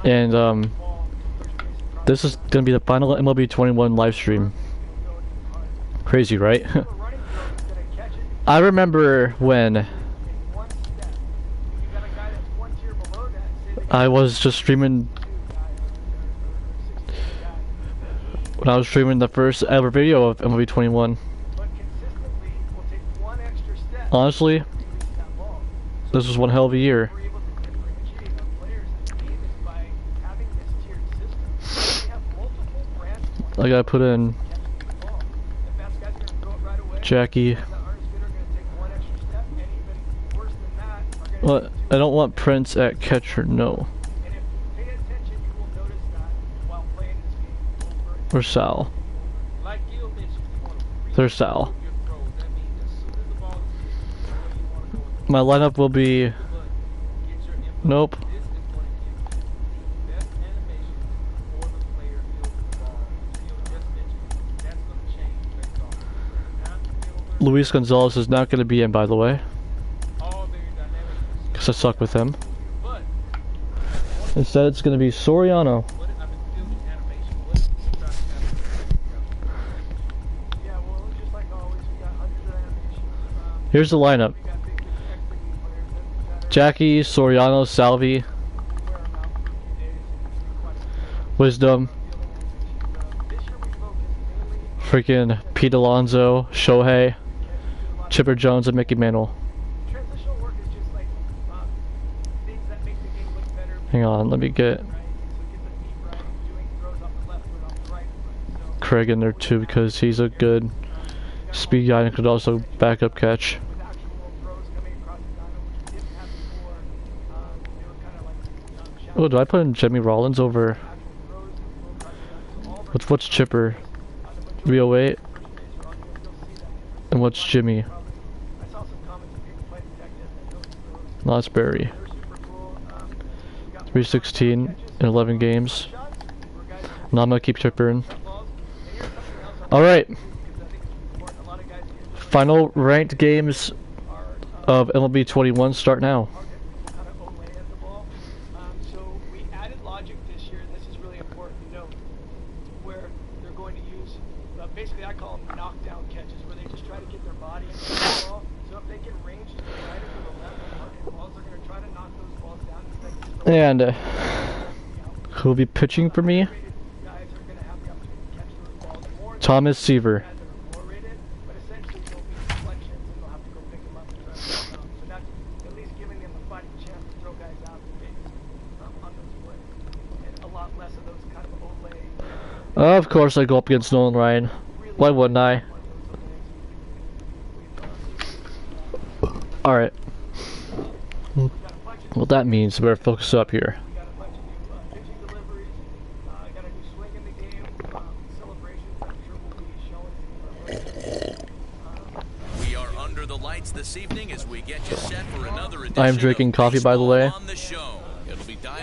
And this is gonna be the final MLB 21 live stream. Crazy, right? I remember when I was just streaming. When I was streaming the first ever video of MLB 21. Honestly, this was one hell of a year. I gotta put in Jackie. What? I don't want Prince at catcher, no. Or Sal. There's Sal. My lineup will be... Nope. Luis Gonzalez is not going to be in, by the way. Because I suck with him. Instead, it's going to be Soriano. Here's the lineup. Jackie, Soriano, Salvi, Wisdom, freaking Pete Alonso, Shohei, Chipper Jones, and Mickey Mantle. Hang on, let me get Craig in there too, because he's a good speed guy and could also back up catch. Oh, do I put in Jimmy Rollins over? What's Chipper? 308. And what's Jimmy? Lotsberry. 316 in 11 games. Now I'm gonna keep Chipper in. Alright. Final ranked games of MLB 21 start now. Basically, I call them knockdown catches, where they just try to get their body into the ball. So if they can range to the right or to the left of balls, they're going to try to knock those balls down. And who will be pitching for me? Thomas Seaver. Of course I go up against Nolan Ryan. Why wouldn't I? Alright. Well, that means we better focus up here. We are under the lights this evening as we get you set for another edition. I am drinking coffee, by the way.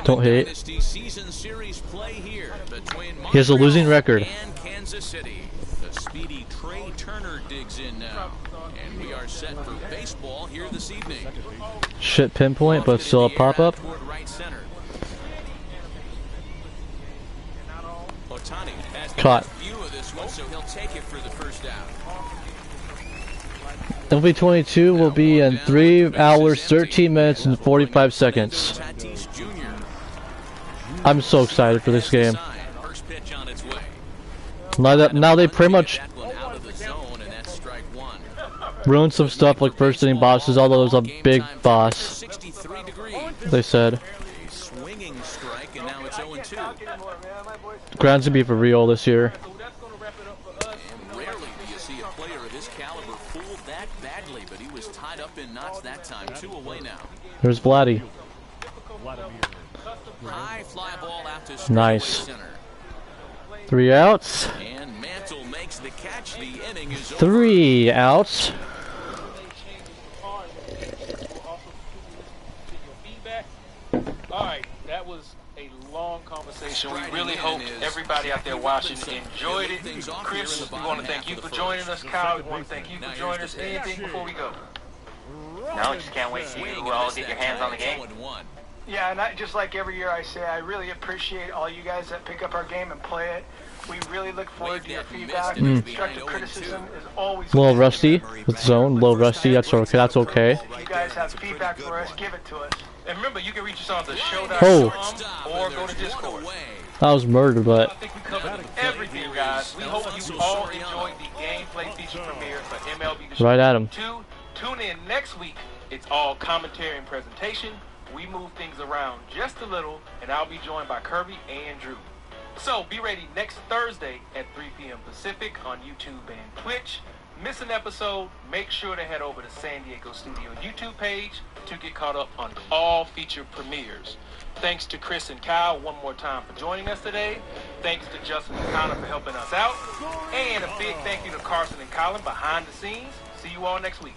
Don't hate. He has a losing record. Kansas City. The speedy Trey Turner digs in now. And we are set for baseball here this evening. Shit pinpoint, but still a pop-up. Caught. MLB 22 will be in 3 hours, 13 minutes, and 45 seconds. I'm so excited for this game. Now they pretty much ruined some stuff like first inning bosses, although it was a big boss, they said. Ground's gonna be for real this year. Rarely do you see a player of his caliber fooled that badly, but he was tied up in knots that time. 2 away now. There's Vladdy. High fly ball out to nice. 3 outs. And Mantle makes the catch. The inning is 3 outs. Alright, that was a long conversation. We really hope everybody out there watching enjoyed it. Chris, we want to thank you for joining us. Kyle, we want to thank you for joining us. Anything before we go? No, just can't wait for you to all get your hands on the game. Yeah, and just like every year I say, I really appreciate all you guys that pick up our game and play it. We really look forward to your feedback. Constructive criticism is always A little rusty with zone, a little rusty. That's okay. That's okay. If you guys have feedback for us, give it to us. And remember, you can reach us on the show.com Oh. or go to Discord. That was murder, I but think we covered everything, guys. We hope you all enjoyed the gameplay feature premiere for MLB The Show right at him. 22. Tune in next week. It's all commentary and presentation. We move things around just a little, and I'll be joined by Kirby and Drew. So be ready next Thursday at 3 p.m. Pacific on YouTube and Twitch. Miss an episode, make sure to head over to San Diego Studio YouTube page to get caught up on all feature premieres. Thanks to Chris and Kyle one more time for joining us today. Thanks to Justin and Connor for helping us out. And a big thank you to Carson and Colin behind the scenes. See you all next week.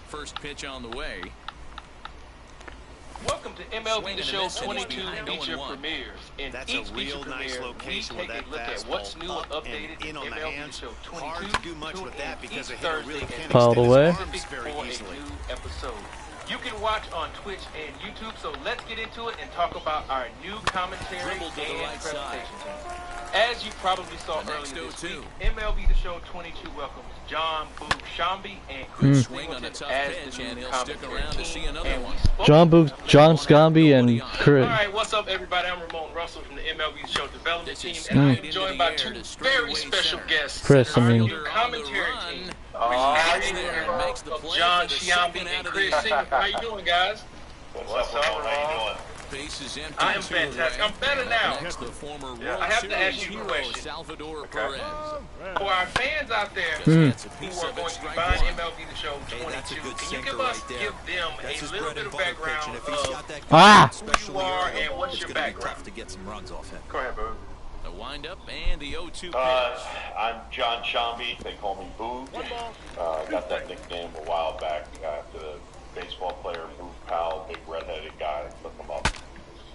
First pitch on the way. Welcome to MLB The Show 22 feature premieres. In That's each a real feature nice premiere, location we with take that a look at what's new and fastball updated in in on the MLB The hands. Show 22. Hard to do much with that because a each hitter really Thursday can and Foul extend away. his for arms very a easily. new episode. You can watch on Twitch and YouTube, so let's get into it and talk about our new commentary Dribble to the and right side. presentation team. As you probably saw The next earlier this 0-2. week, MLB The Show 22 welcomes John Boo Shambi and Chris Swing on a tough as pitch, the and new he'll stick commentary around to team. see another And one. we spoke John Scambi and Chris. all right, what's up, everybody? I'm Ramon Russell from the MLB Show Development This Team, is and I'm straight joined into by the two air to very straightaway special center. guests. Chris, I Our mean- new On the commentary run. team. Gets there and makes the Of play John for the Sciambi second out and of Chris the Singer. How you doing, guys? What's up, Ramon? How you doing? Base is empty. I am two fantastic. away. I'm better now. Next, the former World I have to Series ask you a hero, question. Salvador Perez. For our fans out there Gets a who piece are of it, going to be strike buying one. MLB The Show 22, That's a good can you sinker give us, right there. give them That's a his little bread bit and of butter pitch, background and if he's of got that Ah! especially who you are early, and what's it's your gonna be background? tough to get some runs off him. Go ahead, bro. The windup and the 0-2 pitch. I'm John Sciambi. They call me Boo. Got that nickname a while back after the baseball player Boo Powell, big redheaded guy, took him up.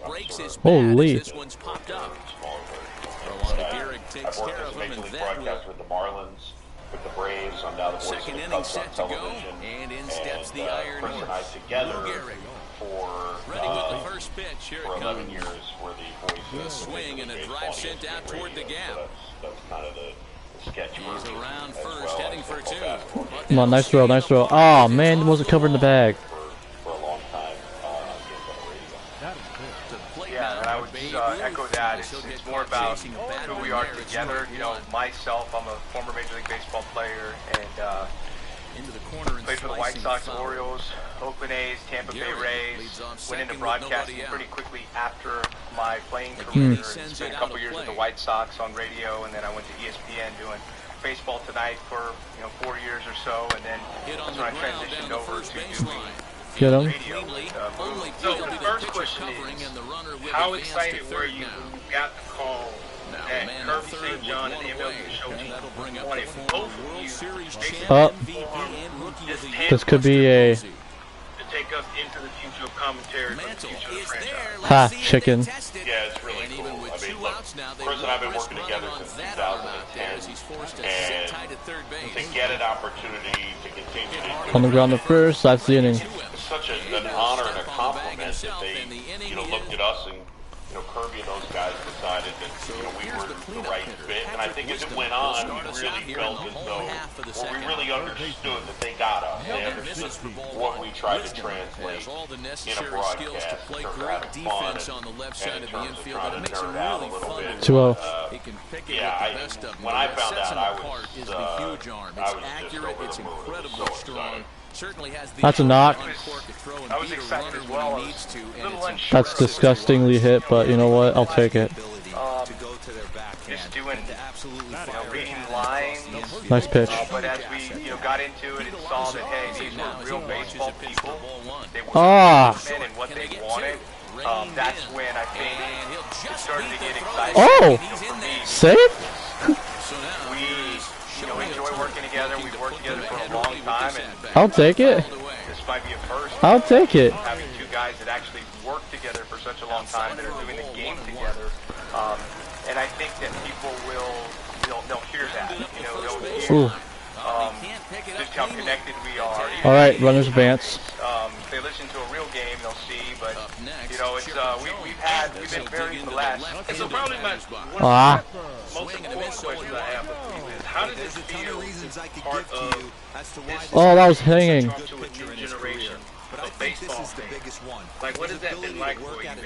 Breaks his bat Holy. as this one's popped up. Throw on to Gehrig, takes I've worked care as of a him, major and league that will broadcaster with the Marlins, with the Braves. I'm now the voice of second the inning Cubs on set to go, television. and in steps the And, Iron Chris and I Horse. together Lou Gehrig. for Ready with the first pitch. Here for it 11 comes. years were the voices The of swing and a baseball drive on sent ESPN out toward the radio. gap. So that's kind of the sketch. He's version around as first, well heading as for football two. basketball. But Come on, they'll nice throw, see nice the throw. ball Oh man, is wasn't covered in the bag. For a long time on radio. to plate Yeah, now and I for would Babe Ruth. echo that. He'll It's get more caught about chasing a bat who on we are there. It's together. strike You know, one. myself, I'm a former Major League Baseball player and Into the corner and played for the White slicing Sox, foul. Orioles, Oakland A's, Tampa Bay Gehrig Rays. leads off Went into second with broadcasting nobody pretty out. quickly after my playing Again, career. he And sends spent it a out couple of years with the play. White Sox on radio, and then I went to ESPN doing Baseball Tonight for 4 years or so, and then Hit on that's the when I ground down transitioned the over first to doing baseline. Get him. radio. Cleanly, Boo. only So field the to the first pitcher question covering, is, and the runner will how advance to excited were third you now. when you got the call Now, that man Kirby third St. with John one and away, MLB Show and team that'll bring up wanted the both former of World you Series basically champ, Up. MVP, and Rookie of the This Year. This could be a to take us into the future of commentary for the Mantle future of the is franchise. there. Ha, Let's see if they chicken. test it. Yeah, it's really And cool. even with I mean, two look, outs now, they Chris and I have been will working risk together running on since that arm out there 2010, as he's forced to sit and tight at third to base. get an opportunity to continue to On the ground, the first. That's the inning. it's such an honor and a compliment that they, looked at us and, Kirby and those guys decided that, we were the right fit. And I think as it went on, we really felt as though, we really understood that they got us. They understood what we tried to translate Has all the in a necessary skills to broadcast play in terms of great having fun defense on the left side and of in the terms of infield, trying and it to makes it nerd out a really little fun bit. to 2-0. He can pick it Yeah, with the best of them. when I What found sets out, him I apart was, is the huge arm. I It's was just accurate, over it's the moon. incredibly So strong. excited. Certainly has the That's a knock. uncork to throw and I was beat a excited runner as when well. he needs to, and Little it's unsure. That's disgustingly hit, but you know what? I'll take it. To go to their backhand just doing, and to absolutely fire it reading across lines. the infield. Nice pitch. But as we, got into it and saw that, hey, these now were as real he watches baseball it pitch people, to ball one. they were Ah. men and what Can they they get wanted. two? Reined That's in. when I think And he'll it just started to beat get the throw. exciting. Oh! He's in there. Safe? So now We, here's showing enjoy a working together. looking We've to worked put together them for a ahead long early with time, this and at-bat. I'll take it. Fouled away. this might be a first. I'll take it. Having two guys that actually work together for such a long time that are doing the game together. And I think that people will, they'll hear that. They'll hear Ooh. just how connected we are. All right, runners advance. If they listen to a real game, they'll see. But you know, it's we've been very blessed. And so probably one of the most important questions I have for you is how does it feel part of this? Oh, that was hanging. To a new generation of baseball fans. Like, what has that been like for you? And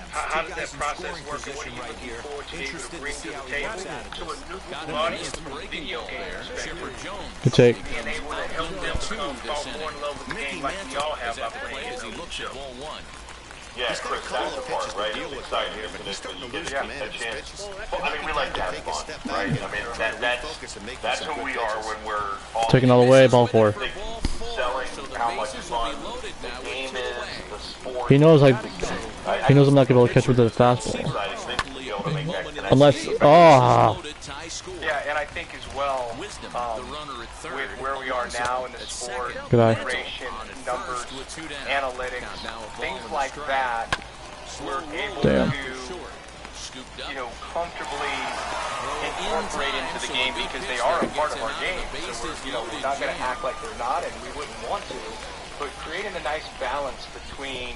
how does that process work? And what are you looking forward to be able to bring to the table to a new group of audience from a video game perspective? Good take. Being able to help them fall more in love with the game like we all have by playing it. Yeah, Chris, that's the part, right? It's exciting, isn't it? When you get a chance. Well, I mean, we like to have fun, right? I mean, that's who we are when we're all Taking all the way, ball four. selling how much fun the game is, the sport. He knows I'm not gonna be able to catch with the fastball. Exciting thing to be able to make that connection. Unless, Yeah, and I think as well, with where we are now in the sport, Good eye. generation, numbers, analytics, things like that, we're able Damn. to, you know, comfortably incorporate into the game because they are a part of our game. So we're, you know, we're not going to act like they're not, and we wouldn't want to, but creating a nice balance between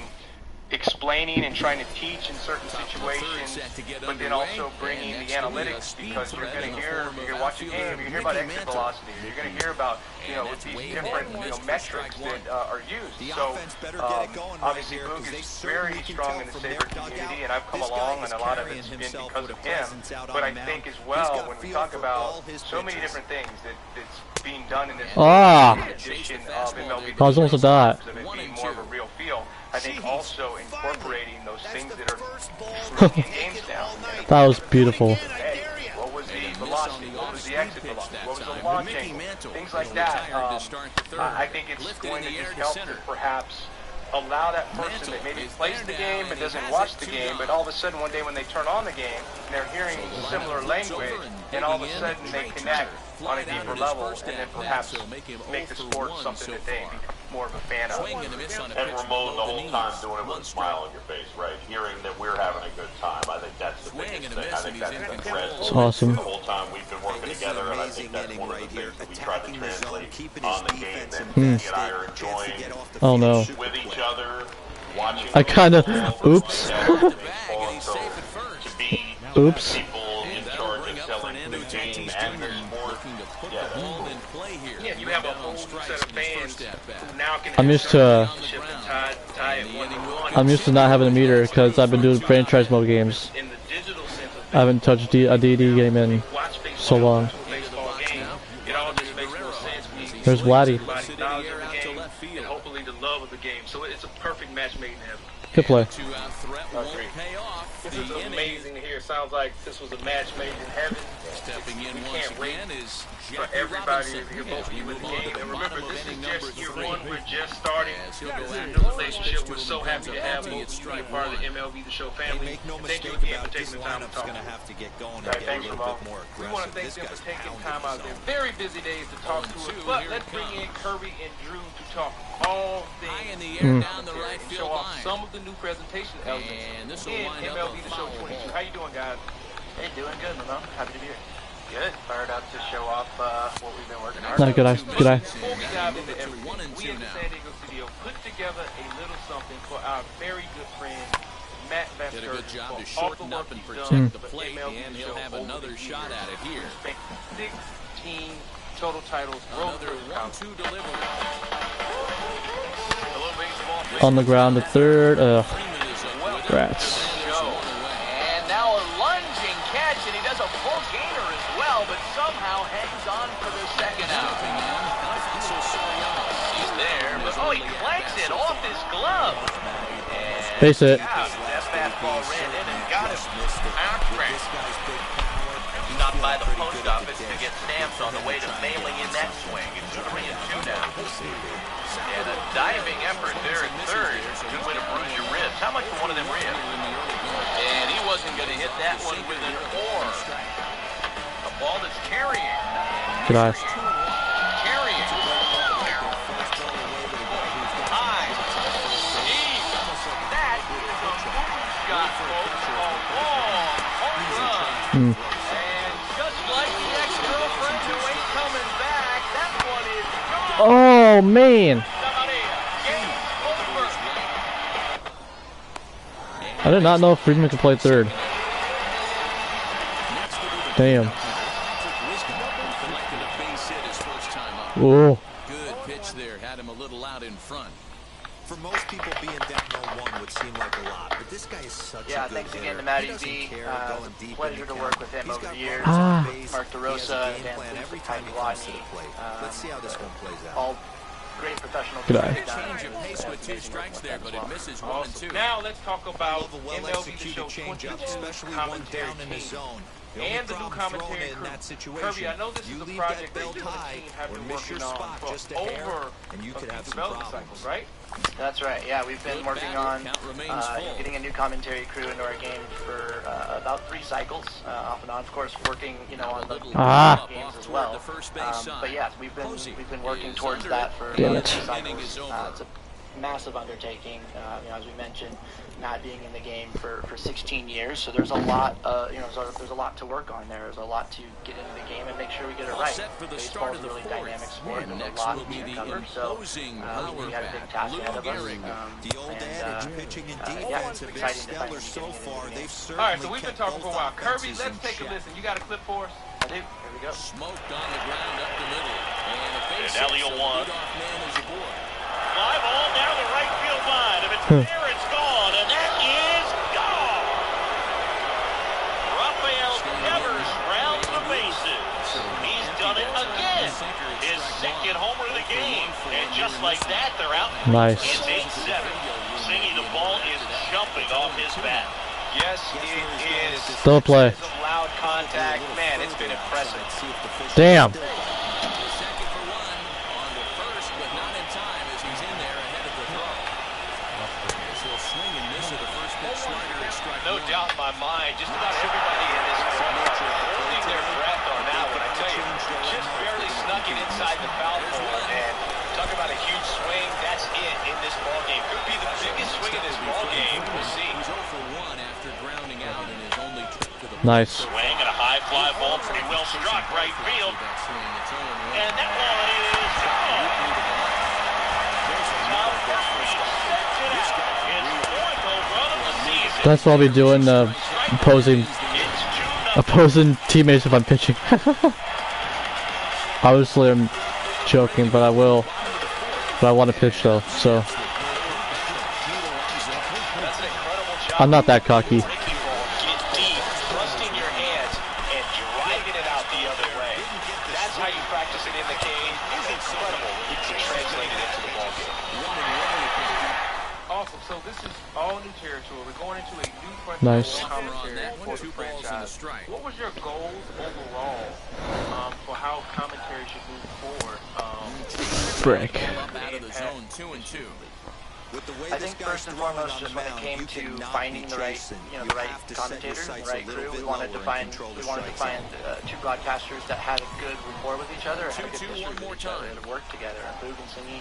explaining and trying to teach in certain situations, but then also bringing the analytics, because you're going to watch a game, you're going to hear about exit velocity, you're going to hear about, you know, these different, you know, metrics that are used. So obviously Boog is very strong in the Sabre community, and I've come along, and a lot of it's been because of him. But I think as well, when we talk about so many different things that's being done in this edition of MLB, I was almost at that. of it being more of a real feel, I think also incorporating those things that are breaking games down. That was beautiful. Hey, what was the velocity? What was the exit velocity? What was the launch angle? Things like that. I think it's going to just help to perhaps allow that person that maybe plays the game and doesn't watch the game, but all of a sudden one day when they turn on the game, they're hearing similar language, and all of a sudden they connect on a deeper level, and then perhaps make the sport something that they become more of a fan of. And Ramon the whole time doing it with a smile on your face, right? Hearing that we're having a good time. I think that's the biggest thing. I think that's the thread. It's awesome. The whole time we've been working together, and I think that's one of the things that we try to translate on the game that he and I are enjoying Oh no. with each other, watching. I kind of, oops. Oops. People in charge of selling the game and the sport. Yeah, that's cool. Yeah, you have a whole set of fans who now can I'm used to not having a meter because I've been doing franchise mode games. in the digital sense of I haven't touched a DD game in watch baseball, so long. baseball game. It all just makes more sense when you There's Vladdy. everybody's knowledge of the game and hopefully the love of the game. So it's a perfect match made in heaven. Good play. This is amazing to hear. Sounds like this was a match made in heaven. We can't wait for everybody to hear both of you in the game. And remember, this is just year one. We're just starting. This is a new relationship. We're so happy to have both of you be a part of the MLB The Show family. And thank you again for taking the time to talk. Right, thanks, Ramon. We want to thank them for taking time out of their very busy days to talk to us. But let's bring in Kirby and Drew to talk all things and show off some of the new presentation elements in MLB The Show 22. How you doing, guys? Hey, doing good, Ramon. Happy to be here. Good. Fired up to show off what we've been working on. No, good eye. Good eye. Before we dive into everything, we in the San Diego studio put together a little something for our very good friend Matt Vester. Did a good job to for all shorten the up work and he's protect done the for plate, MLB and The he'll Show have over another the shot years. at it here. 16 total titles. Another 1-2 delivery. On the ground, the third. Rats. And now a lunging catch, and he does a full gainer as well, but somehow hangs on for the second out. He's there, but oh, he clanks it off his glove. And Base it. that fastball ran in and got him out track. Stopped by the post office to get stamps on the way to mailing in that swing. It's 3-2 now. And a diving effort there at third. Good way to bruise your ribs. How much for one of them ribs? And he wasn't going to hit that one with an oar. A ball that's carrying. Good eye. Carrying. High. Deep. That is a moonshot, folks. A long home run. And just like the ex-girlfriend who ain't coming back, Oh man! I did not know Friedman could play third. Damn. Oh. Good pitch there, had him a little out in front. For most people, being down 0-1 would seem like a lot, but this guy is such a good thanks again hitter. to Matty He doesn't B. care going deep Pleasure in the to count. work with him He's over got the years. runners on Ah. base. Mark He has DeRosa, a game Dan plan Fleece, every Ty time he comes to the Rodney, plate. Let's see how this one plays out. all great professional. Good eye. Change of pace with 2 strikes there, but it misses 1 and 2. Now let's talk about Love a MLB The well-executed Show changeup, 22 especially one commentary down in the team. zone. And the new only problem commentary throwing in crew. that situation, Kirby, I know this you is a leave project that that belt you and the high team have or been miss your working on spot for just a hair, over and you a could few have some development problems. cycles, right? That's right. Yeah, we've been Good working batter. on Count remains full. getting a new commentary crew into our game for about 3 cycles, off and on. Of course, working on the Ah. games as Toward well. the first base side. But yes, we've been working is towards under that it. for Damn about it. 3 Inning is cycles. over. It's a massive undertaking. As we mentioned, not being in the game for 16 years, so there's a lot. There's a lot to work on there. There's a lot to get into the game and make sure we get it right. Set for the Baseball's start of a the really fourth. dynamic sport. And There's next a lot will be to the cover. So imposing power we got a big back, task Lou ahead of us. Gehrig. The old adage, pitching and defense have been exciting to stellar finally so get into far. the game. They've All certainly right, so we've been kept talking for a both while. Kirby, offenses let's in take a check. listen. You got a clip for us? I do. Here we go. Smoked on the ground up the middle. And a base And Elliott hit, so the won. leadoff man is aboard. Fly ball down the right field line. If it's there, it's gone, and that is gone. Rafael Devers rounds the bases. He's done it again. His second homer of the game. And just like that, they're out. Nice. It's 8-7. Singy, the ball is jumping off his bat. Yes, it is. Still a play. Some loud contact. Man, it's been impressive. Damn. Second for 1 on the first, but not in time as he's in there ahead of the throw. As he'll swing and miss at the first pitch slider and strike No 1. doubt in my mind, just about everybody in this ballpark holding their breath on that one. I tell you, just barely snuck it inside the foul pole. And talk about a huge swing. That's it in this ballgame. Could be the biggest swing in this ballgame. We'll see. He's 0 for 1 after grounding out in his only trip to the Nice. Swing and a high fly ball, pretty well struck right field. That swing, it's 0 and 1. And that ball is gone. Now Murphy sets it out. His 4th home run of the season. That's what I'll be doing. Opposing It's 2-0. opposing teammates if I'm pitching. Obviously, I'm joking, but I will. But I want to pitch though, so That's an incredible job. I'm not that cocky. Breaking ball, get deep, thrusting your hands, and driving it out the other way. That's how you practice it in the game. It's incredible to translate it into the ballgame. Awesome. So this is all new territory. We're going into a new front Nice. commentary That one, for the 2 balls and a franchise. strike. What was your goals overall for how commentary should move forward? Frick. Up out of the zone, 2 and 2. With the way I this think guy's first and throwing foremost, on just the when it mound, came you to cannot finding be the right, chasing. the You right have to set your commentators and sights the right a little crew, bit we wanted to lower and find control the 2 broadcasters that had a good rapport with each other, and had a good 2-2 history one with more each other, time. and worked together. And Boog and Singy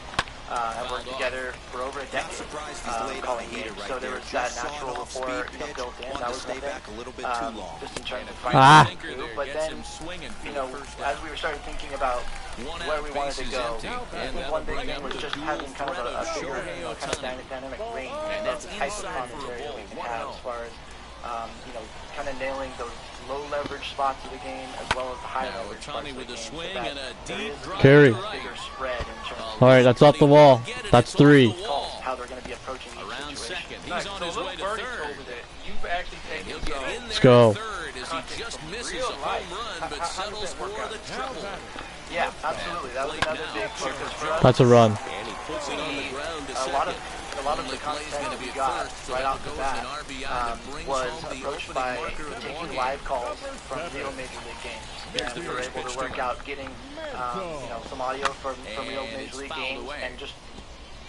have worked together for over a Not decade, surprised he's laid on calling a heater games. right So there there. was that Just saw an natural off-speed rapport pitch, built in. wanted That to was stay one thing. back a little bit too long. Just in terms of And finding Ah. the Sinker crew. there But gets then, him swinging for you the know, first as down. we started thinking about One where out, we wanted base to is go, empty. I And think that'll one big bring thing up was the just dual having kind of threat a of bigger, Shohei kind of Ohtani. dynamic range And of that's the type of inside for a commentary that ball. we can 1-0. have as far as, kind of nailing those low leverage spots of the game as well as the high Now leverage Ohtani spots of with the a game. swing So that and a there deep is drive Carry. to a right. bigger spread in terms All right, that's off the wall. That's 3. of calls, how they're going to be approaching each Around situation. second. Nice. He's on So his little way to birdie third. told me that you've actually And taken he'll get in there Let's go. at third as Contact he just from misses real a home life. run, but How does settles that work for out? the triple. Yeah, absolutely. That was another big focus for us. That's a run. And he puts it on the ground to A lot of second. the Only content play's gonna that we be at got first, so right that off the goes bat an RBI that brings was home the approached opening by marker of the taking ballgame. live calls from real Major League games. And we were able to work out getting some audio from real And Major it's League fouled games away. and just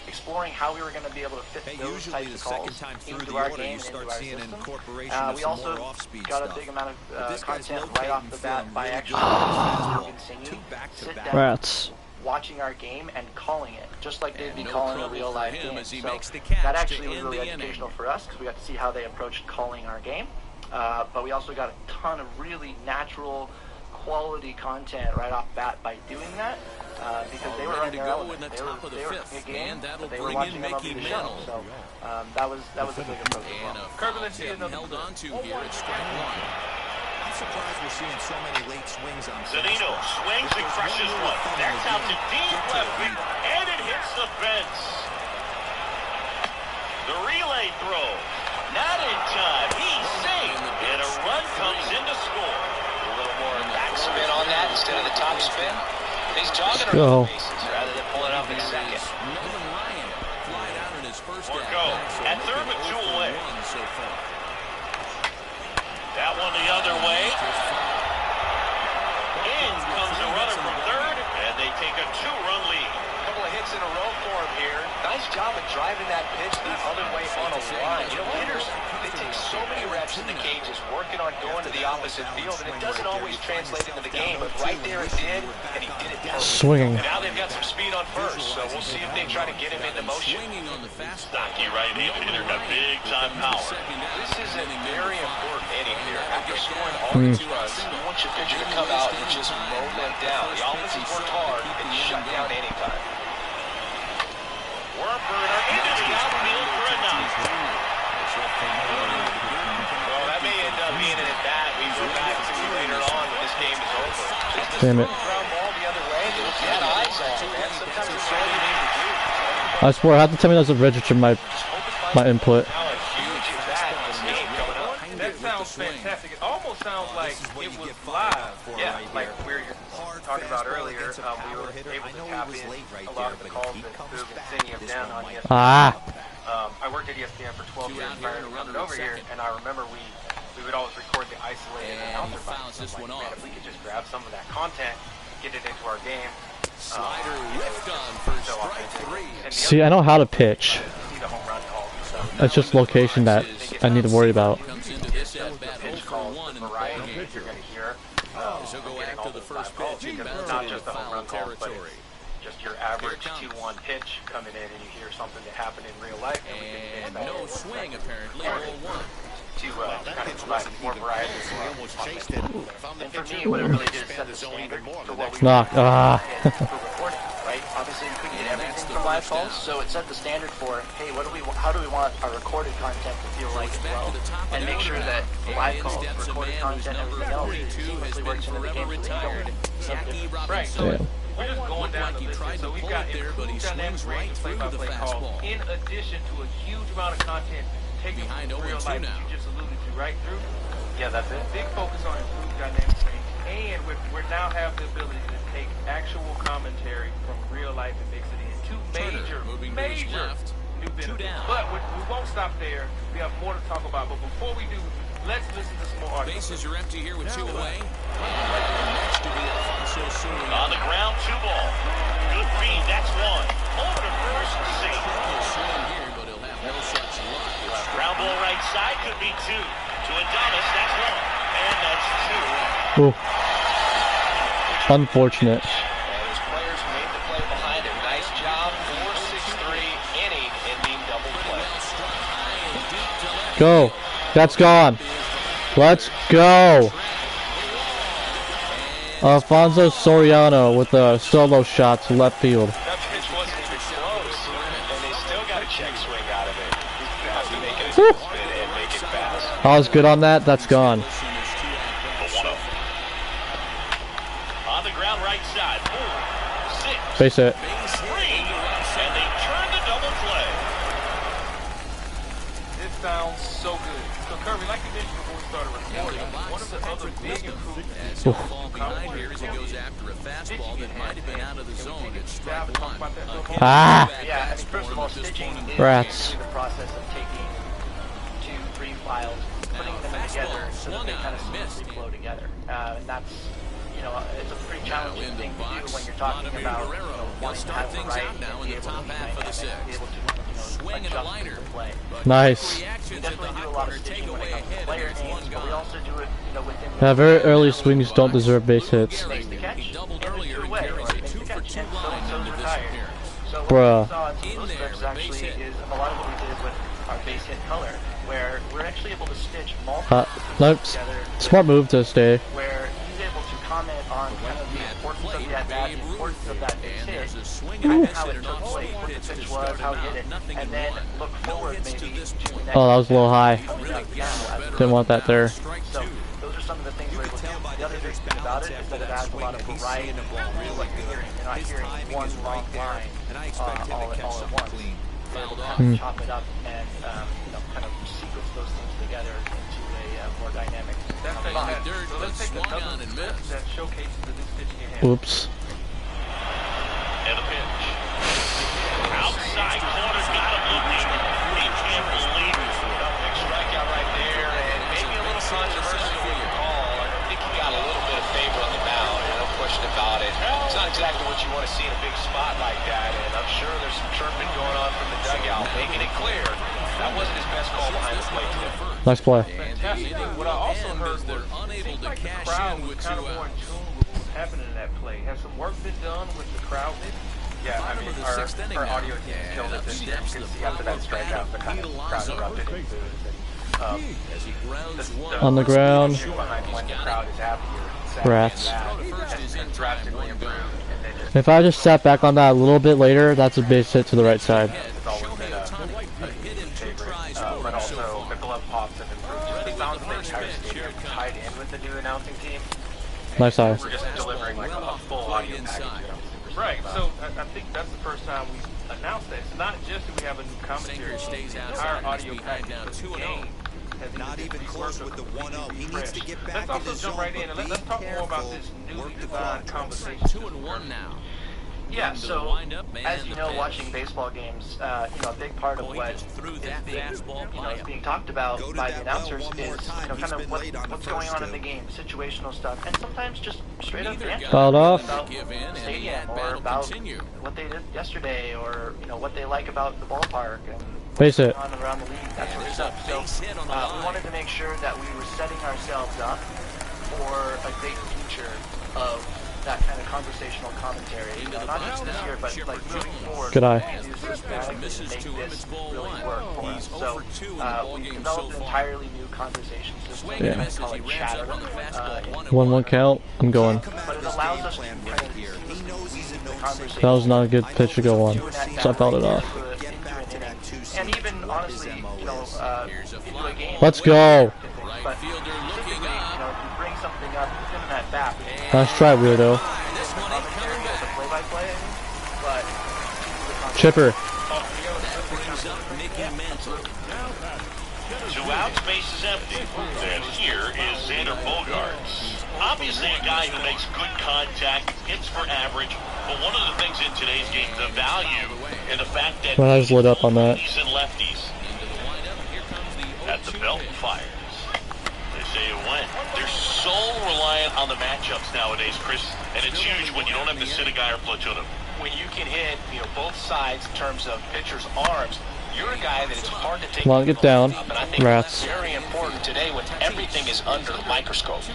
exploring how we were going to be able to fit Hey, those usually types the of calls second time through into the our order, game you and start into our seeing an system. incorporation of We some also more off-speed got a stuff. big amount But of this guy's content right off the bat locating by film actually really good Boog fastball. and Singy Two sit back-to-back. down, Rats. watching our game and calling it, just like they'd And be no calling a trouble real for live him game. as he So makes the catch that to actually was end really the inning. educational for us because we got to see how they approached calling our game. But we also got a ton of really natural quality content right off bat by doing that. because they were running their element. They were in a game, but they were watching MLB The Show. So that was a big approach as well. Kirby, let's see another held on to here at strike one. I'm surprised we're seeing so many late swings on Zunino swings and crushes one. That's out to deep left field, and it hits the fence. The relay throw, not in time. He's safe, and a run comes in to score. A little more backspin on that instead of the top spin. He's jogging go. around the bases rather than pulling up in second. Nolan Ryan flied out in his first Or at go. bat, At third with 2 away. So far. That one the other way. In comes a runner from third, and they take a 2-run lead. Couple of hits in a row for him here. Nice job of driving that pitch the other way on a line. You know, hitters, they take so many reps in the cages working on going to the opposite field, and it doesn't always translate into the game, but right there it did, and he did it perfectly. Swinging. And now they've got some speed on first, so we'll see if they try to get him into motion. Swinging on the fastball. Stocky right-hand hitter got big-time power. This is a very important inning here. After scoring all the 2 runs, you want your pitcher to come out and just mow them down. The offense has worked hard and shut down anytime. Worm burner into the outfield for a knock. Well, that may end up being an at-bat. We go back to later on when this game is over. Just Damn it. ground ball the other way. He had eyes on it, man. Sometimes it's all you need to do. I swear, I have to tell me that's a register my input. Now a huge at-bat in this game coming up. That sounds fantastic. It almost sounds like it was live. Yeah, like we were talking about earlier, we were able to tap in a lot of the calls that Boog and Cindy have done on ESPN. I worked at ESPN for 12 years prior to coming over here, and I remember we would always record the isolated announcer bites. I'm like, man, if we could just grab some of that content, get it into our game. Slider whiffed on for strike 3. See, I know how to pitch. See the home run calls and stuff. It's just location that I need to worry about. Comes into this at bat 0 Pitch for calls, 1 the in the variety ballgame. that you're going to hear. So go getting after all the those first live calls, pitch. because Bounce it's not it just into the home foul run calls, but territory. it's just your average 2-1 pitch coming in, and you hear something that happened in real life. And no swing apparently. 0-1. To kind of provide more variety. almost chased it. And for me, what it really did is set the standard for what we Knock. for recording, right? Obviously, you couldn't get everything from live calls, so it set the standard for, hey, how do we want our recorded content to feel like as well? And make sure that the live calls, recorded content, everything else seamlessly works into the game. Right. So Yeah. we're just going down the list. So we've got improved dynamic range of play-by-play calls, in addition to a huge amount of content taken from real life that you just alluded to, right, Drew? Yeah, that's it. Big focus on improved dynamic range, and we now have the ability to take actual commentary from real life and mix it in. Two major new benefits. But we won't stop there. We have more to talk about. But before we do, let's listen to some more articles. Bases are empty here with 2 away. On the ground, 2 ball. Good feed, that's 1. Over to first, safe. Ground ball right side could be 2. To Adonis, that's 1. And that's 2. Ooh. Unfortunate. And his players made the play behind him. Nice job. 4-6-3 inning ending double play. Go. That's gone. Let's go. Alfonso Soriano with a solo shot to left field. That pitch wasn't even close, and they still got a check swing out of it. He's going to have to make it a spin and make it fast. I was good on that. That's gone. On the ground right side. 4, 6. Face it. 3. And they turn the double play. This sounds so good. So, Kirby, like you mentioned before we started recording, one of the other big improvements Ball behind here as he goes after a fastball that might have been out of the zone. It's strike 1. Ah. Yeah, I mean, first of all, stitching is Rats. the process of taking 2, 3 files, putting them together so that they kind of seamlessly flow together. And that's, it's a pretty challenging thing to do when you're talking about, wanting to have variety and be able to be dynamic, be able to, adjust the play. Nice. We definitely do a lot of stitching when it comes to player names, but we also do it, within the... Yeah, very early swings don't deserve base hits. Makes the catch, and it's away, or it makes the catch, and so's retired. So what Bruh. we saw in some of those scripts actually is a lot of what we did with our base hit color, where we're actually able to stitch multiple No, together. smart move to stay. Where he's able to comment on kind of the importance of the at-bat, the importance of that base hit, kind of how it took place, what the pitch was, how he hit it, and then look forward maybe to the next. Oh, that was a little high. Coming up now, Didn't want that there. so those are some of the things we're able to do. The other big thing about it is that it adds a lot of variety to what you're hearing. You're not hearing one long line all at once. We're able to kind of chop it up and kind of sequence those things together into a more dynamic. So let's take another clip that showcases the new pitching in hand. Oops. And the pitch. Outside corner, got him looking. He can't believe it. Big strikeout right there, and maybe a little controversial with the call. I think he got a little bit of favor on the mound, no question about it. It's not exactly what you want to see in a big spot like that, and I'm sure there's some chirping going on from the dugout, making it clear that wasn't his best call behind the plate today. Nice play. Fantastic. What I also heard was it seemed like the crowd was kind of more in tune with what was happening in that play. Has some work been done with the crowd? Yeah, I mean, our audio team killed it this year. You can see after that strikeout, the kind of crowd erupted in boos. On the ground. Behind when the crowd is happier. Rats. And drastically improved. And they just If I just sat back on that a little bit later, that's a base hit to the right side. it's always been a favorite. But also, the glove pops have improved. They found the entire stadium tied in with the new announcing team. Nice eye. We're just delivering like a full audio package. Right, so I think that's the first time we announced that. It's not just that we have a new commentary, the entire audio package for the game has Not even close with the 1-0. He needs to get back Let's in also his jump zone, right in and but let's be talk more about careful. this newly Work the designed clock. conversation. 2-1 now. Yeah, so as you know, watching baseball games, a big part of what is being talked about by the announcers is kind of what's going on in the game, situational stuff, and sometimes just straight up answers Fouled off. about the stadium or about what they did yesterday or what they like about the ballpark and Base hit. on around the league, that sort of stuff. So we wanted to make sure that we were setting ourselves up for a great future of that kind of conversational commentary. Not just this year, but like moving forward. Good eye. To systematically make this really work for us. So we developed an entirely new conversation system. Yeah. We call it Chatter. 1-1 count. I'm going. But it allows us to kind of weave the conversation. That was not a good pitch to go on, so I fouled it off. And even honestly, into a game. Let's go. But typically, if you bring something up within that bat, Nice try, weirdo. commentary as a play-by-play, but Chipper. Two outs, base is empty. And here is Xander Bogaerts. Obviously a guy who makes good contact, hits for average, but one of the things in today's game, the value and the fact that My eyes lit up on that. righties and lefties at the belt fires. They say it went. They're so reliant on the matchups nowadays, Chris, and it's huge when you don't have to sit a guy or platoon him. When you can hit, both sides in terms of pitchers' arms, you're a guy that it's hard to take. Come on, get down. And I think Rats. that's very important today when everything is under the microscope.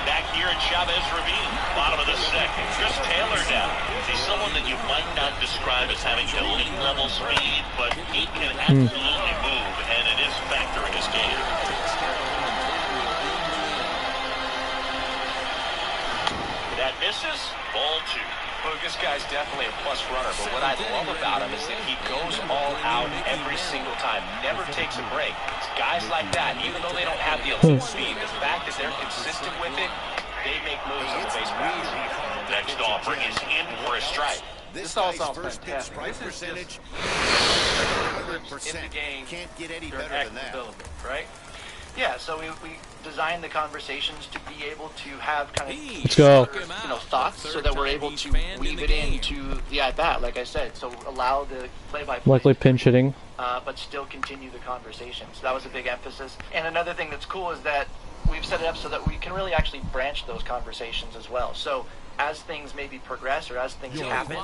Back here in Chavez Ravine, bottom of the second. Chris Taylor now. He's someone that you might not describe as having elite level speed, but he can absolutely move, and it is factoring his game. That misses. Ball two. Well, this guy's definitely a plus runner, but what I love about him is that he goes all out every single time, never takes a break. It's guys like that, even though they don't have the elite speed, the fact that they're consistent with it, they make moves on the base paths. Next offering is in for a strike. This all sounds first pitch fantastic. strike This is percentage, just in the game can't get any during better active than that. development, right? Yeah, so we designed the conversations to be able to have kind of Let's go. thoughts so that we're able to weave it into the at-bat, like I said. So allow the play-by-play, Likely pinch hitting. but still continue the conversation. So that was a big emphasis. And another thing that's cool is that we've set it up so that we can really actually branch those conversations as well. So as things maybe progress or as things happen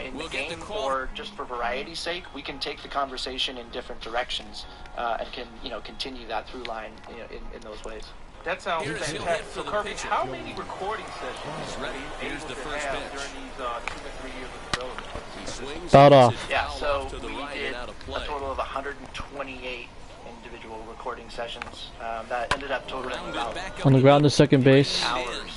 in the game, or just for variety's sake, we can take the conversation in different directions and can continue that through line in those ways. That sounds fantastic. So, Kirby, how many recording sessions are you able to have during these 2 to 3 years of development? Fouled off. Yeah, so we did a total of 128 individual recording sessions. That ended up totaling about On the ground to second base. hours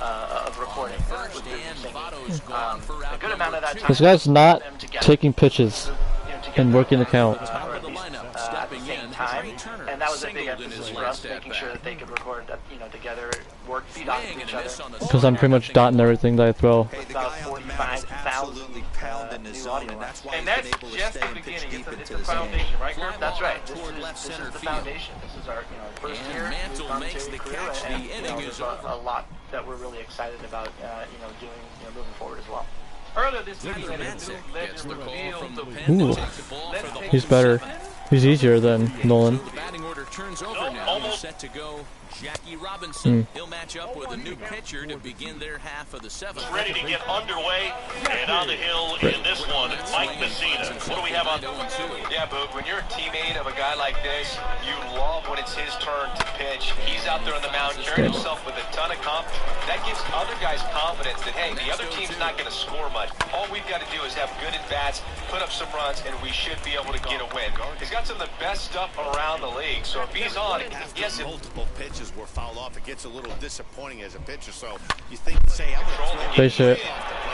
of recording with the sync A good amount of that time. This guy's not them to get, taking pitches to get and working the count. at the same time, and that was a big emphasis for us, making sure that they could record, together, work, feed off of each other. Because I'm pretty much dotting everything that I throw. Hey, the guy on the mound is absolutely pounding his zone, and that's why And he's that's been able to just stay the and pitch beginning. deep It's into the this game. foundation, right, Kurt? That's right. This Toward left is center the field. foundation. This is our first And year. Mantle We've makes gone the to catch. career, The inning is there's over. a lot that we're really excited about, doing, moving forward as well. Earlier this week, we had a new Gets legend the call reveal. from the pen Ooh. to take the ball for the He's better. He's easier than Nolan. The batting order turns over now. He's set to go. Jackie Robinson. He'll match up with a new pitcher to begin their half of the seventh. Ready to get underway and on the hill in this one. Mike Messina. What do we have on? Yeah, Boog, when you're a teammate of a guy like this, you love when it's his turn to pitch. He's out there on the mound carrying himself with a ton of confidence. That gives other guys confidence that, hey, the other team's not going to score much. All we've got to do is have good at-bats, put up some runs, and we should be able to get a win. He's got some of the best stuff around the league, so if he's on, yes, After multiple pitches were fouled off, it gets a little disappointing as a pitcher. So you think, say, I'm going to throw Base hit.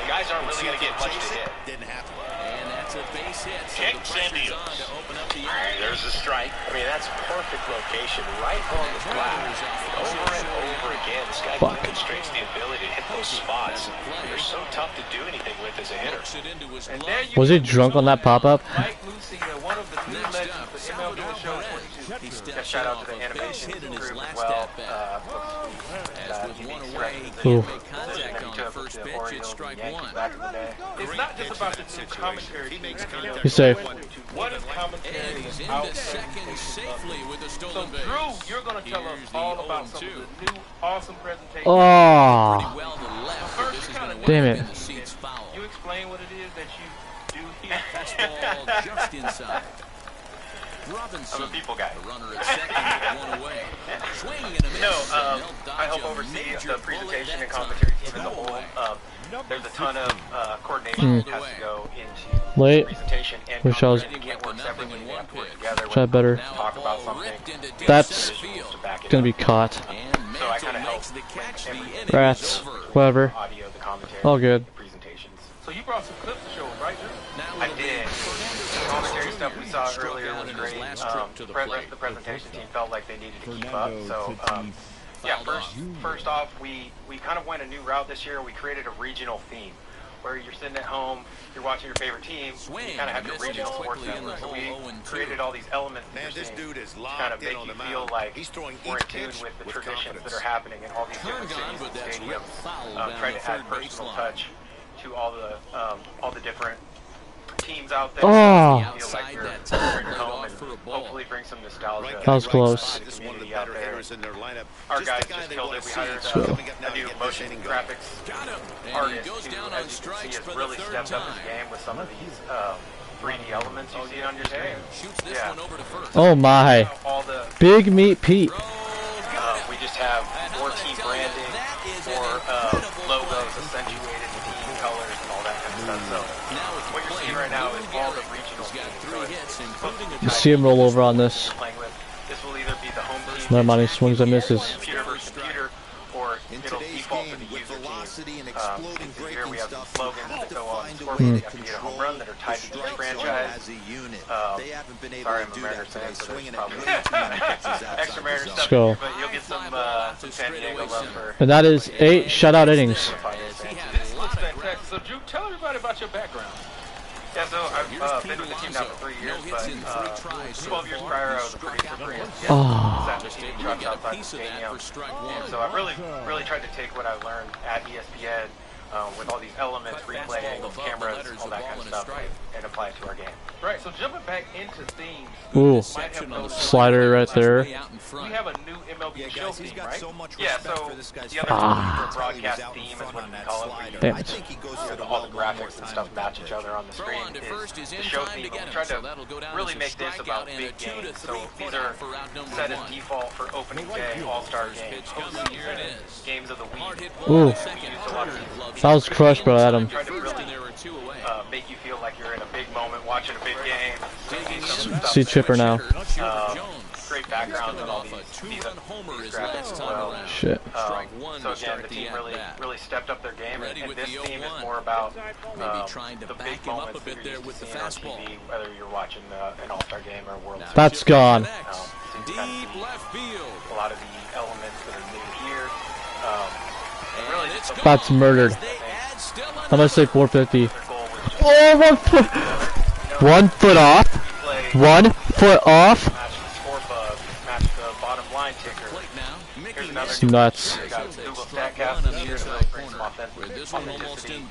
guys aren't really going to get much to hit. Didn't happen. And that's a base hit. So Kick the pressure's Sandios. on to open up the inning. There's a strike. I mean, that's perfect location, right on the glass. Over and over again, this guy demonstrates the ability to hit those spots. They're so tough to do anything with as a hitter. Works it into his And glove. there you Was he go. drunk on that pop-up? Mike Lucia, one of the new legends of MLB Show 22. He Yeah, steps shout out off to the a base animation hit in his group as last well. at-bat. As with He one makes away, references he Ooh. made contact on the first to pitch. Orioles It's and strike Yankees one. back in the day. It's not just about the new commentary. He's safe. What is And commentary he's out into there? second safely with a So, stolen base. Drew, you're going to tell us Here's the all about some 0-2. of the new awesome presentations. Oh, Well to left, but this is going to Damn wind it. up in the seats foul. You explain what it is that you do here. Fastball just inside. Robinson, I'm a people guy. the runner at second with one away. Swing and a miss. and they'll I dodge help a oversee major the bullet presentation that and time. commentary team as a No whole. way. There's a ton of coordination that has to go into Late. presentation and Wish I was- commentary. You can't work separately. They have to work together. Try better. Now Talk a about ball something. ripped into deep That's center field. To back it gonna up. be caught. And So I Mantle kinda help makes the catch. The every- inning Rats. is over. Whatever. Audio, the commentary, All good. the presentations. So you brought some clips to show us, right, Drew? Now I it'll be did. Fernando The commentary Tatis stuff we saw Jr. earlier struck was out in his great. last trip to the plate. The presentation team felt like they needed to keep up. So, yeah, first off, we kind of went a new route this year. We created a regional theme where you're sitting at home, you're watching your favorite team, you kind of have your regional sports network. So we created all these elements Man, that you're this seeing dude is to kind of locked in make on you the feel mound. like He's throwing we're in each tune pitch with the with traditions confidence. that are happening in all these different Turn on, cities but and that's stadiums. ripped foul down Trying the to add third base personal line. touch to all the different teams out there. Oh. Feel like Outside you're that time, at laid home off and for a ball. hopefully bring some nostalgia. That was close. This is one of the Community out better there. hitters in their lineup. Our Just guys the guy just they killed wanna it. We see. hired It's Go. coming up now a to new get this motion inning going. graphics Got him. And artist he goes who, down as on you can strikes see, has for the really third stepped up time. his game with some of these 3D elements you see on your screen. Shoots this Yeah. one over to first. Oh my. All the Big Meat Pete. we just have more team branding, more logos accentuated, team colors, and all that kind of stuff. So what you're seeing right now is all the regional He's got teams. 3 So it's hits, including a You see him roll over on this. playing with. This will either be the home team, Never mind, he swings and misses. computer versus computer, or In it'll today's default to game, the with user velocity team. and exploding Here breaking we have some stuff, you slogans have that to go on find a scoreboard. way You to have to get a home control run that are tied to the each strike zone franchise. as a unit. Um, They haven't been able sorry, to I'm a do Mariners that today, fan, so swinging there's at way probably too many pitches outside extra the Mariners zone. stuff go. here, but you'll get some San Diego love for. And that is 8 shutout innings. This looks fantastic. So, Drew, tell everybody about your background. Yeah, so I've been with the team now for 3 years, but 12 years prior I was a producer for ESPN. Oh. Sat in the TV trucks outside the stadium. And so I really tried to take what I learned at ESPN with all these elements, replay, cameras, all that kind of stuff, and apply it to our game. Right, so jumping back into themes, Ooh. might have noticed Slider right there. we have a new MLB Yeah, show guys, he's theme, got right? so much Yeah, respect so for this guy's the other Ah. broadcast theme is what we call it. where you- Damn I it. think he goes you for know, the all the well one more graphics and time stuff on match the each other on the Throw screen. on to first is The in show time theme. to get We him, tried so to that'll go down really as a make this strikeout about and big a 2 to games. 3 So these putout are for round number set as 1. default for opening day All-Star games, Pitch coming, here it is. games of the Hard week. hit ball Ooh. to second. Turner gloves That was up. crushed by Adam. Tried to First, really and there were 2 away. make you feel like you're in a big moment watching a big game. See some See Chipper now. Jones. great backgrounds on all these graphics as well. Shit. So again, the team really stepped up their game, and this team is more about the big moments that you're used to seeing on TV, whether you're watching an All-Star game or a World Series. That's gone. Deep left field. A lot of the elements that are new here. Really just That's murdered. I'm gonna say 450. Oh, 1 foot. 1 foot off. 1 foot off. match the score bug, match the bottom line ticker. Here's another It's nuts. Google StatCast this year to really bring some authenticity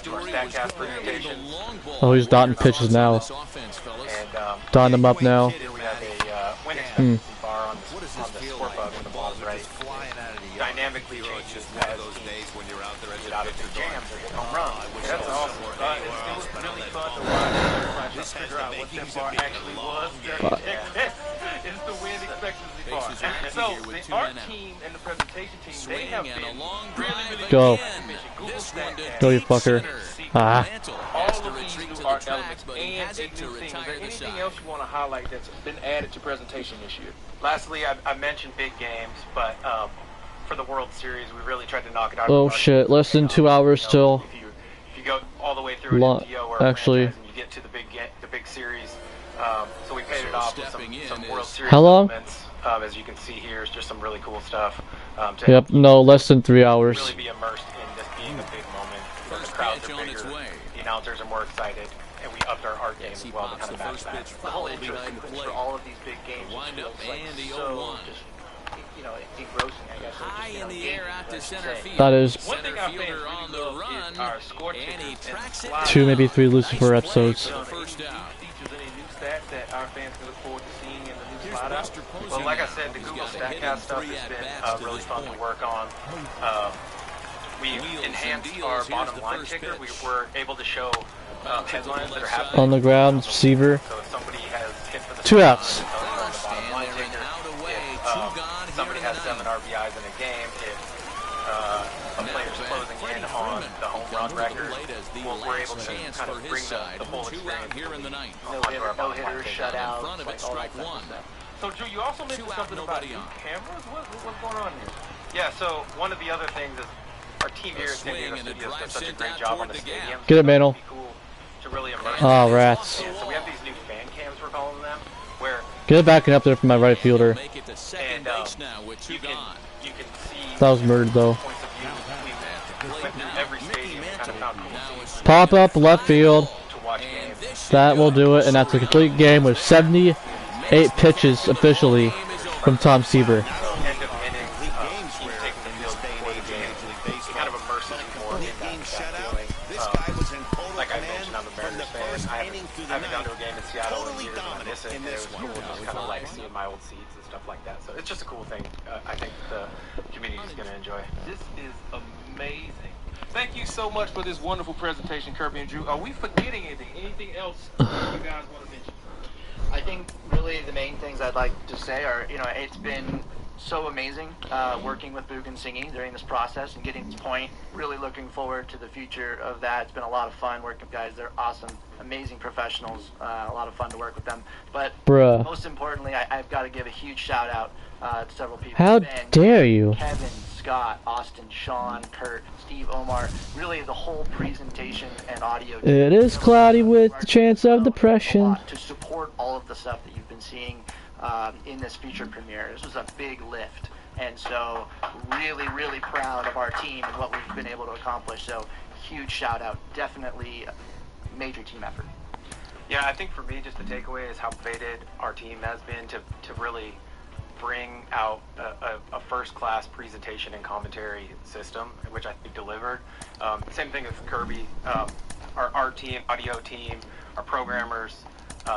to our StatCast presentation. Oh, he's dotting pitches now. And Dotting them up now. we have a win expectancy bar on the score bug in the bottom right. Dynamically changes as teams get out of their jams or get home runs. That's awesome. It was really fun to watch. Trying to figure out what that bar actually was. It's the win expectancy bar. So the art team and the presentation team, they have been really Go. Google StatCast. Go, you fucker. Ah. All of these new art elements and big new things. Is there anything else you want to highlight that's been added to presentation this year? Lastly, I mentioned big games, but for the World Series, we really tried to knock it out. Oh shit, less than 2 hours still. If you go all the way through an MTO or a actually. franchise and you get to the big series, so we paid it off with some World Series How long? elements. As you can see here, it's just some really cool stuff. To Yep, no, less than 3 hours. really be immersed in this being a big moment. The crowds are bigger, the announcers are more excited, and we upped our art game as well to kind of match that. The whole intro sequence for all of these big games Wind up feels like and the so 0-1. just, engrossing, I guess. High in the air out to center field. That is One thing our fans Fielder really on the love run, is our score and he tickers tracks it and 2, maybe 3 Lucifer episodes. Any new features, any new stats that our fans can look forward to seeing in the new slide out? Well, like I said, the Google StatCast stuff has been really fun to work on. We enhanced our bottom line ticker. We were able to show headlines that are happening On the ground, receiver. So if somebody has hit for the 2 outs. on the bottom line ticker, if somebody has 7 RBIs in a game, if a player's closing in on the home run record, we're able to kind of bring the whole experience here in the ninth. onto our bottom line No-hitters, ticker. shutouts, front of it, like all that strike type of one. stuff. So, Drew, you also mentioned 2 out, something about nobody new on. cameras. What's going on here? Yeah, so one of the other things is our team here at San Diego swing and a Studios does drive such a sent great out job on toward the the gap. stadium. Get it, Mantle. It'd be cool to really immerse. Oh, rats. Yeah, so we have these new fan cams, we're calling them, where Get it back and up there for my right fielder. Make it to second base now with 2 you can gone. see That was murdered though. points of view. We went through every stadium and kind of found cool scenes Pop up left field. to watch games. That will do it, and that's a complete game with 78 pitches officially from Tom Seaver. End of innings, teams taking the field before the game. It kind of immerses you more in that feeling. Like I mentioned, I'm a Mariners fan. I haven't gone to a game in Seattle in years, and I miss it. It was cool just kind of like seeing my old seats and stuff like that. So it's just a cool thing. I think the community is going to enjoy. This is amazing. Thank you so much for this wonderful presentation, Kirby and Drew. Are we forgetting anything? Anything else you guys want to mention? I think really the main things I'd like to say are, it's been so amazing working with Boog and Singy during this process and getting to this point. Really looking forward to the future of that. It's been a lot of fun working with guys. They're awesome, amazing professionals. A lot of fun to work with them. But Bruh. most importantly, I've got to give a huge shout out to several people. How Ben, dare you? Kevin, Scott, Austin, Sean, Kurt, Steve, Omar. Really the whole presentation and audio. It is cloudy with the chance of depression. To support all of the stuff that you've been seeing in this feature premiere. This was a big lift, and so really, really proud of our team and what we've been able to accomplish. So huge shout out, definitely a major team effort. Yeah, I think for me, just the takeaway is how committed our team has been to really bring out a first-class presentation and commentary system, which I think delivered. Same thing with Kirby, our art team, audio team, our programmers.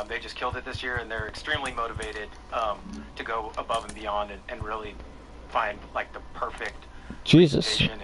They just killed it this year, and they're extremely motivated to go above and beyond and really find like the perfect Jesus. presentation,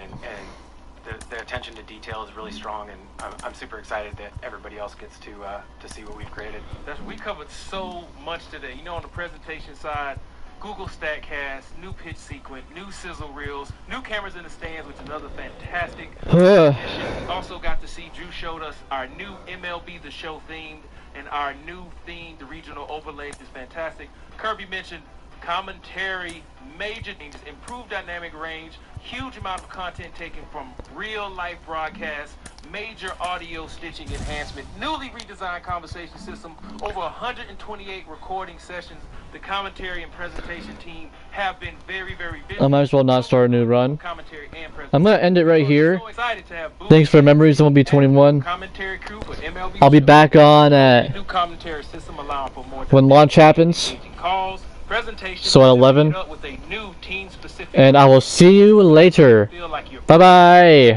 and the attention to detail is really strong, and I'm super excited that everybody else gets to see what we've created. We covered so much today. On the presentation side, Google StatCast, new pitch sequence, new sizzle reels, new cameras in the stands, which is another fantastic addition. Also got to see, Drew showed us our new MLB The Show themed, and our new themed regional overlays is fantastic. Kirby mentioned commentary, major changes, improved dynamic range, huge amount of content taken from real life broadcasts, major audio stitching enhancement, newly redesigned conversation system, over 128 recording sessions. The commentary and presentation team have been very, very busy. I might as well not start a new run. Commentary and I'm gonna end it right here. so excited to have Boo Thanks for Memories MLB 21. commentary crew for MLB I'll be show. back on at New commentary system allowing for more when launch happens. calls, presentation, So at 11. with a new team specific And I will see you later. feel like you're Bye bye.